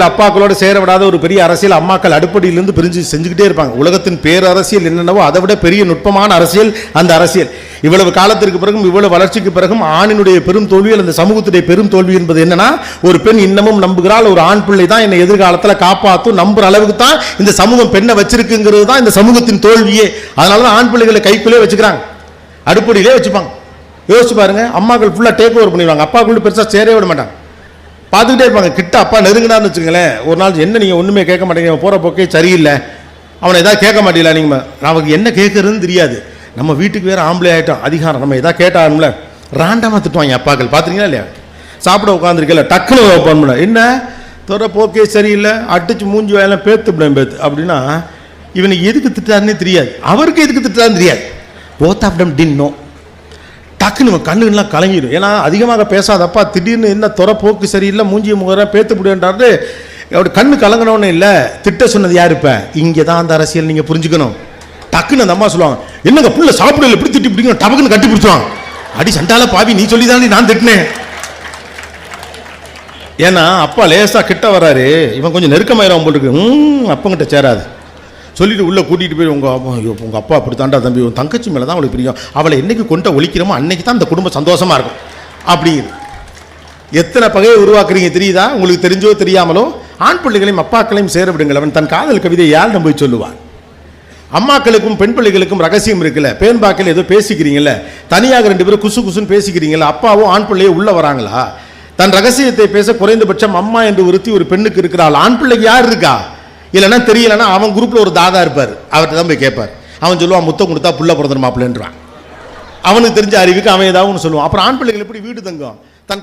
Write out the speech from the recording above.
அப்பாக்களோட சேர விடாத ஒரு பெரிய அரசியல் அம்மாக்கள் அடுப்படியிலிருந்து பிரிஞ்சு செஞ்சுக்கிட்டே இருப்பாங்க. உலகத்தின் பேரரசியல் என்னென்னவோ அதை விட பெரிய நுட்பமான அரசியல் அந்த அரசியல். இவ்வளவு காலத்திற்கு பிறகும் இவ்வளவு வளர்ச்சிக்கு பிறகும் ஆணினுடைய பெரும் தோல்வியில் அந்த சமூகத்துடைய பெரும் தோல்வி என்பது என்னன்னா, ஒரு பெண் இன்னமும் நம்புகிறாள் ஒரு ஆண் பிள்ளை தான் என்னை எதிர்காலத்தில் காப்பாற்றும் நம்புற அளவுக்கு தான் இந்த சமூகம் பெண்ணை வச்சிருக்குங்கிறது தான் இந்த சமூகத்தின் தோல்வியே. அதனாலதான் ஆண் பிள்ளைகளை கைக்குள்ளே வச்சுக்கிறாங்க, அடுப்படியிலே வச்சுப்பாங்க. யோசிச்சு பாருங்க, அம்மாக்கள் ஃபுல்லா டேக் ஓவர் பண்ணிடுவாங்க, அப்பாக்கள் பெருசா சேரவே விட மாட்டாங்க, பார்த்துக்கிட்டே இருப்பாங்க. கிட்ட அப்பா நெருங்கினான்னு வச்சுங்களேன், ஒரு நாள் என்ன நீங்கள் ஒன்றுமே கேட்க மாட்டேங்க, போகிற போக்கே சரியில்லை, அவனை எதாவது கேட்க மாட்டீங்களா நீங்கள், நமக்கு என்ன கேட்குறதுன்னு தெரியாது, நம்ம வீட்டுக்கு வேறு ஆம்பளை ஆகிட்டோம், அதிகாரம் நம்ம எதாவது கேட்டாலும்ல ராண்டாமல் திட்டுவாங்க அப்பாக்கள். பார்த்துறீங்களா இல்லையா? சாப்பிட உட்காந்துருக்கல டக்குன்னு பண்ண என்ன தோற போக்கே சரியில்லை, அடிச்சு மூஞ்சி வாயெல்லாம் பேத்துப்பேன் பேத்து அப்படின்னா இவனுக்கு எதுக்கு திட்டாருன்னே தெரியாது, அவருக்கு எதுக்கு திட்டாருன்னு தெரியாது. போத் ஆஃப் டம் டின் நோ. டக்குன்னு கண்ணுலாம் கலங்கிடும். ஏன்னா அதிகமாக பேசாதப்பா திடீர்னு என்ன துற போக்கு சரியில்லை, மூஞ்சி முகர பேத்து முடியுன்றாரு. அப்படி கண்ணு கலங்கினோன்னு இல்லை, திட்ட சொன்னது யார்? இப்போ இங்கே தான் அந்த அரசியல் நீங்கள் புரிஞ்சுக்கணும். டக்குன்னு அந்த அம்மா சொல்லுவாங்க, என்னங்க புள்ள சாப்பிடல எப்படி திட்டி பிடிக்கணும், டபக்குன்னு கட்டி பிடிச்சுவாங்க. அடி சண்டால பாவி நீ சொல்லி தானே நான் திட்டினேன். ஏன்னா அப்பா லேசா கிட்ட வராரு, இவன் கொஞ்சம் நெருக்கமாயிரம் போல் இருக்கு, அப்பங்கிட்ட சேராது சொல்லிட்டு உள்ளே கூட்டிகிட்டு போய் உங்கள் அப்பா அப்படி தாண்டா தம்பி, உன் தங்கச்சி மேலே தான் அவளுக்கு பிரியும், அவளை என்னைக்கு கொண்ட ஒழிக்கிறோமோ அன்னைக்கு தான் இந்த குடும்பம் சந்தோஷமாக இருக்கும் அப்படிங்குது. எத்தனை பகையை உருவாக்குறீங்க தெரியுதா? உங்களுக்கு தெரிஞ்சோ தெரியாமலோ ஆண் பிள்ளைகளையும் அப்பாக்களையும் சேர விடுங்கள். அவன் தன் காதல் கவிதை யாரிடம் போய் சொல்லுவான்? அம்மாக்களுக்கும் பெண் பிள்ளைகளுக்கும் ரகசியம் இருக்குல்ல, பேன்பாக்கில் ஏதோ பேசிக்கிறீங்கல்ல, தனியாக ரெண்டு பேரும் குசு குசுன்னு பேசிக்கிறீங்களா, அப்பாவும் ஆண் பிள்ளையே உள்ளே வராங்களா? தன் ரகசியத்தை பேச குறைந்தபட்சம் அம்மா என்று ஒருத்தி ஒரு பெண்ணுக்கு இருக்கிறாள். ஆண் பிள்ளைக்கு யார் இருக்கா? இல்லைன்னா தெரியலன்னா அவன் குரூப்பில் ஒரு தாதா இருப்பார், அவர்கிட்ட தான் போய் கேட்பார். அவன் சொல்லுவான் முத்தம் கொடுத்தா புள்ள பிறந்த மாப்பிள்ளைன்றான். அவனுக்கு தெரிஞ்ச அறிவுக்கு அவன் ஏதாவது ஒன்று சொல்லுவான். அப்புறம் ஆண் பிள்ளைகள் எப்படி வீடு தங்கும்?